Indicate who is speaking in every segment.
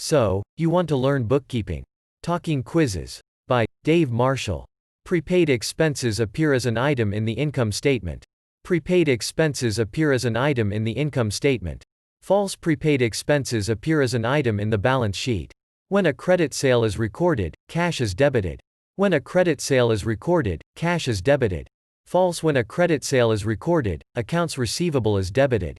Speaker 1: So, you want to learn bookkeeping. Talking quizzes. By Dave Marshall. Prepaid expenses appear as an item in the income statement. Prepaid expenses appear as an item in the income statement. False prepaid expenses appear as an item in the balance sheet. When a credit sale is recorded, cash is debited. When a credit sale is recorded, cash is debited. False. When a credit sale is recorded, accounts receivable is debited.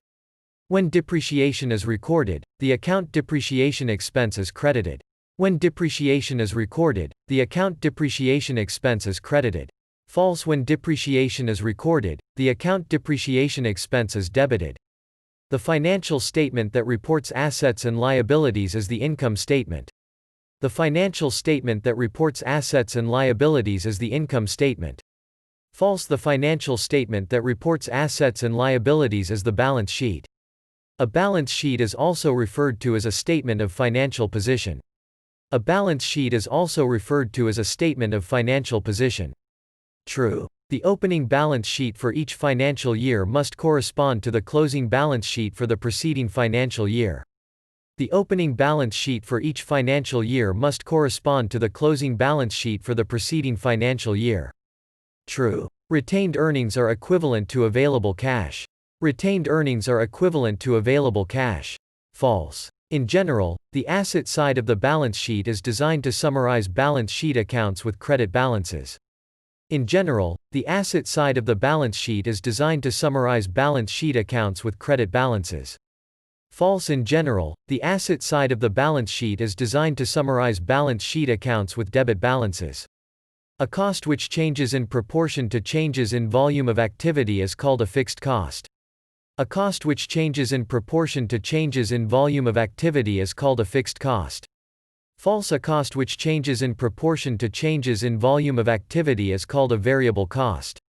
Speaker 1: When depreciation is recorded, the account depreciation expense is credited. When depreciation is recorded, the account depreciation expense is credited. False. When depreciation is recorded, the account depreciation expense is debited. The financial statement that reports assets and liabilities is the income statement. The financial statement that reports assets and liabilities is the income statement. False. The financial statement that reports assets and liabilities is the balance sheet. A balance sheet is also referred to as a statement of financial position. A balance sheet is also referred to as a statement of financial position. True. The opening balance sheet for each financial year must correspond to the closing balance sheet for the preceding financial year. The opening balance sheet for each financial year must correspond to the closing balance sheet for the preceding financial year. True. Retained earnings are equivalent to available cash. Retained earnings are equivalent to available cash. False. In general, the asset side of the balance sheet is designed to summarize balance sheet accounts with credit balances. In general, the asset side of the balance sheet is designed to summarize balance sheet accounts with credit balances. False. In general, the asset side of the balance sheet is designed to summarize balance sheet accounts with debit balances. A cost which changes in proportion to changes in volume of activity is called a fixed cost. A cost which changes in proportion to changes in volume of activity is called a fixed cost. False. A cost which changes in proportion to changes in volume of activity is called a variable cost.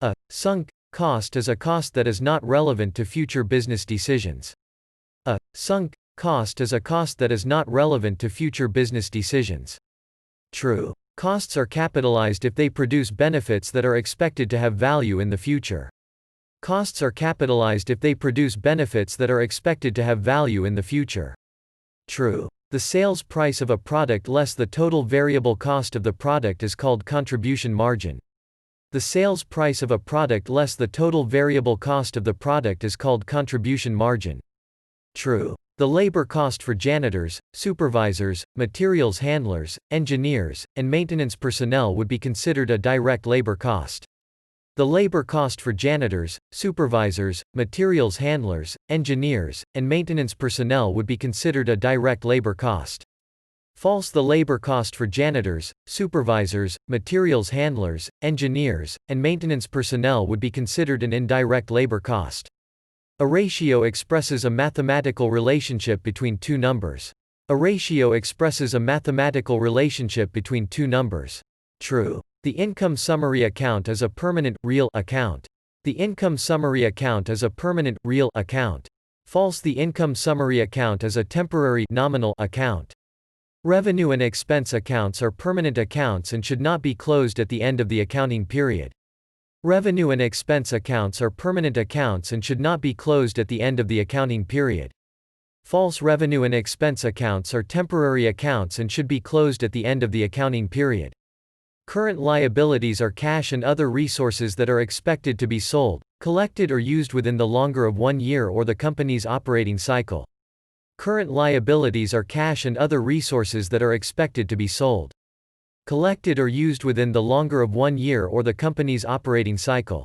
Speaker 1: A sunk cost is a cost that is not relevant to future business decisions. A sunk cost is a cost that is not relevant to future business decisions. True. Costs are capitalized if they produce benefits that are expected to have value in the future. Costs are capitalized if they produce benefits that are expected to have value in the future. True. The sales price of a product less the total variable cost of the product is called contribution margin. The sales price of a product less the total variable cost of the product is called contribution margin. True. The labor cost for janitors, supervisors, materials handlers, engineers, and maintenance personnel would be considered a direct labor cost. The labor cost for janitors, supervisors, materials handlers, engineers, and maintenance personnel would be considered a direct labor cost. False. The labor cost for janitors, supervisors, materials handlers, engineers, and maintenance personnel would be considered an indirect labor cost. A ratio expresses a mathematical relationship between two numbers. A ratio expresses a mathematical relationship between two numbers. True. The income summary account is a permanent, real account. The income summary account is a permanent, real account. False. The income summary account is a temporary, nominal account. Revenue and expense accounts are permanent accounts and should not be closed at the end of the accounting period. Revenue and expense accounts are permanent accounts and should not be closed at the end of the accounting period. False. Revenue and expense accounts are temporary accounts and should be closed at the end of the accounting period. Current liabilities are cash and other resources that are expected to be sold, collected or used within the longer of 1 year or the company's operating cycle. Current liabilities are cash and other resources that are expected to be sold, collected or used within the longer of 1 year or the company's operating cycle.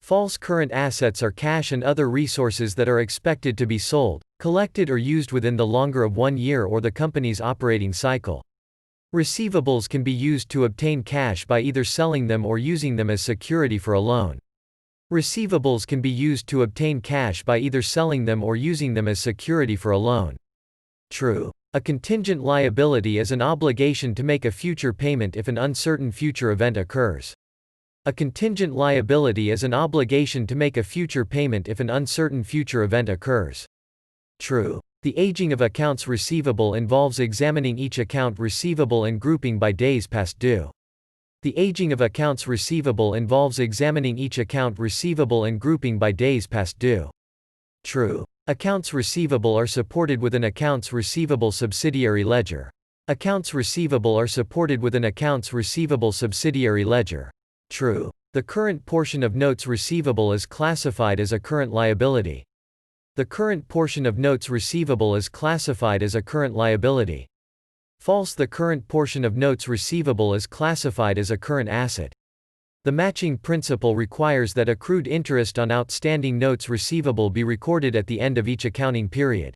Speaker 1: False. Current assets are cash and other resources that are expected to be sold, collected or used within the longer of 1 year or the company's operating cycle. Receivables can be used to obtain cash by either selling them or using them as security for a loan. Receivables can be used to obtain cash by either selling them or using them as security for a loan. True. A contingent liability is an obligation to make a future payment if an uncertain future event occurs. A contingent liability is an obligation to make a future payment if an uncertain future event occurs. True. The aging of accounts receivable involves examining each account receivable and grouping by days past due. The aging of accounts receivable involves examining each account receivable and grouping by days past due. True. Accounts receivable are supported with an accounts receivable subsidiary ledger. Accounts receivable are supported with an accounts receivable subsidiary ledger. True. The current portion of notes receivable is classified as a current liability. The current portion of notes receivable is classified as a current liability. False. The current portion of notes receivable is classified as a current asset. The matching principle requires that accrued interest on outstanding notes receivable be recorded at the end of each accounting period.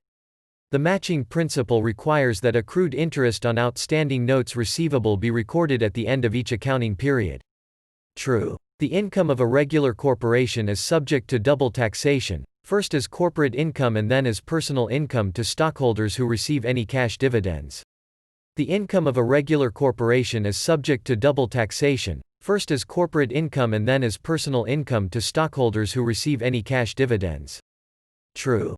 Speaker 1: The matching principle requires that accrued interest on outstanding notes receivable be recorded at the end of each accounting period. True. The income of a regular corporation is subject to double taxation, first as corporate income and then as personal income to stockholders who receive any cash dividends. The income of a regular corporation is subject to double taxation, first as corporate income and then as personal income to stockholders who receive any cash dividends. True.